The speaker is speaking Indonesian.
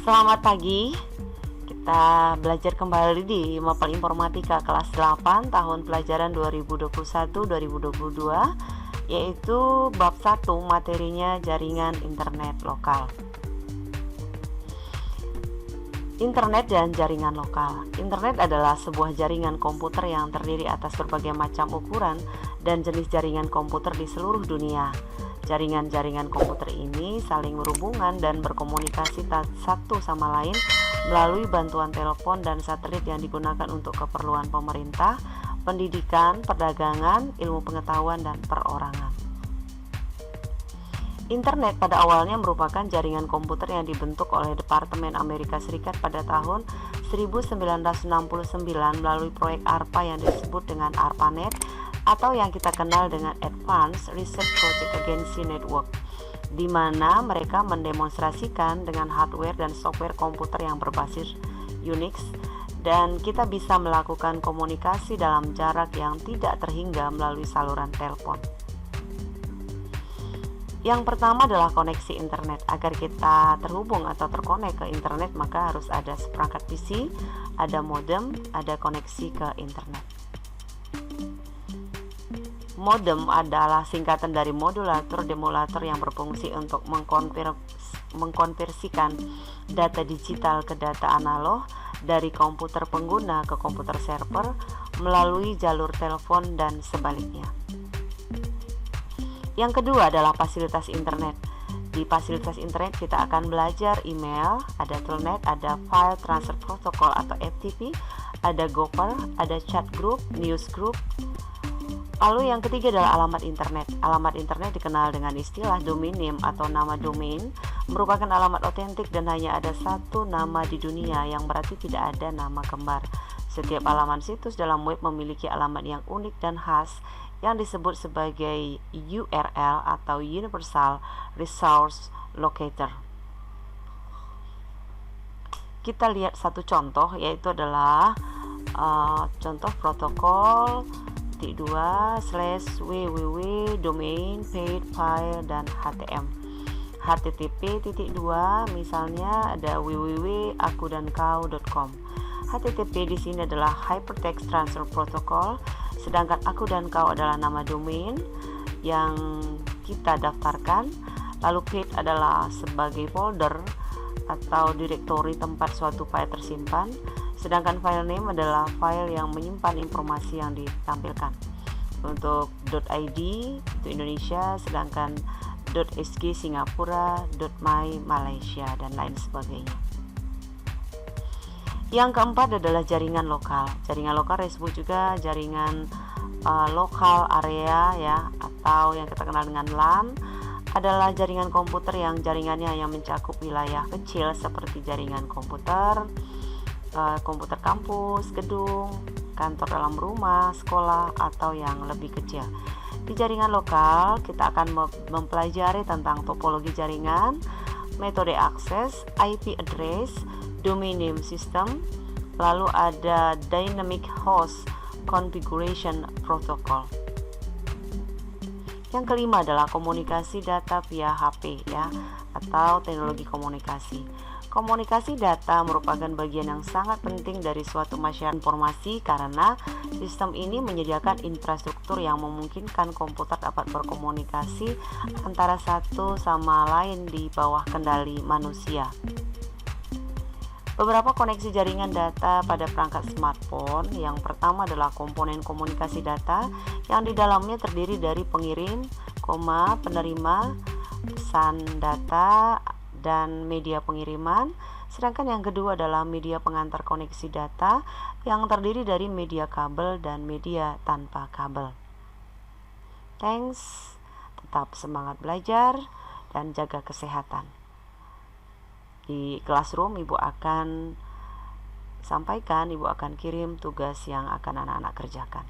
Selamat pagi. Kita belajar kembali di Mapel Informatika kelas 8 tahun pelajaran 2021-2022, yaitu bab 1, materinya jaringan internet lokal. Internet dan jaringan lokal. Internet adalah sebuah jaringan komputer yang terdiri atas berbagai macam ukuran dan jenis jaringan komputer di seluruh dunia. Jaringan-jaringan komputer ini saling berhubungan dan berkomunikasi satu sama lain melalui bantuan telepon dan satelit yang digunakan untuk keperluan pemerintah, pendidikan, perdagangan, ilmu pengetahuan, dan perorangan. Internet pada awalnya merupakan jaringan komputer yang dibentuk oleh Departemen Amerika Serikat pada tahun 1969 melalui proyek ARPA yang disebut dengan ARPANET atau yang kita kenal dengan Advanced Research Project Agency Network, di mana mereka mendemonstrasikan dengan hardware dan software komputer yang berbasis Unix, dan kita bisa melakukan komunikasi dalam jarak yang tidak terhingga melalui saluran telepon. Yang pertama adalah koneksi internet. Agar kita terhubung atau terkonek ke internet, maka harus ada seperangkat PC, ada modem, ada koneksi ke internet. Modem adalah singkatan dari modulator-demulator yang berfungsi untuk mengkonversikan data digital ke data analog dari komputer pengguna ke komputer server melalui jalur telepon dan sebaliknya. Yang kedua adalah fasilitas internet. Di fasilitas internet kita akan belajar email, ada telnet, ada file transfer protocol atau FTP, ada Gopher, ada chat group, news group. Lalu yang ketiga adalah alamat internet. Alamat internet dikenal dengan istilah domain name atau nama domain, merupakan alamat otentik dan hanya ada satu nama di dunia, yang berarti tidak ada nama kembar. Setiap halaman situs dalam web memiliki alamat yang unik dan khas yang disebut sebagai URL atau Universal Resource Locator. Kita lihat satu contoh, yaitu adalah contoh protokol 2/www domain paid file dan htm. http://, misalnya ada www.akudankau.com. HTTP di sini adalah Hypertext Transfer Protocol, sedangkan aku dan kau adalah nama domain yang kita daftarkan. Lalu paid adalah sebagai folder atau direktori tempat suatu file tersimpan, sedangkan file name adalah file yang menyimpan informasi yang ditampilkan. Untuk .id itu Indonesia, sedangkan .sg Singapura, .my Malaysia, dan lain sebagainya. Yang keempat adalah jaringan lokal. Jaringan lokal disebut juga jaringan lokal area ya, atau yang kita kenal dengan LAN, adalah jaringan komputer yang jaringannya yang mencakup wilayah kecil seperti jaringan komputer kampus, gedung, kantor dalam rumah, sekolah, atau yang lebih kecil. Di jaringan lokal, kita akan mempelajari tentang topologi jaringan, metode akses, IP address, domain name system, lalu ada dynamic host configuration protocol. Yang kelima adalah komunikasi data via HP ya, atau teknologi komunikasi. Komunikasi data merupakan bagian yang sangat penting dari suatu masyarakat informasi, karena sistem ini menyediakan infrastruktur yang memungkinkan komputer dapat berkomunikasi antara satu sama lain di bawah kendali manusia. Beberapa koneksi jaringan data pada perangkat smartphone. Yang pertama adalah komponen komunikasi data yang di dalamnya terdiri dari pengirim, penerima pesan data, dan media pengiriman. Sedangkan yang kedua adalah media pengantar koneksi data yang terdiri dari media kabel dan media tanpa kabel. Thanks, tetap semangat belajar dan jaga kesehatan. Di classroom Ibu akan sampaikan, Ibu akan kirim tugas yang akan anak-anak kerjakan.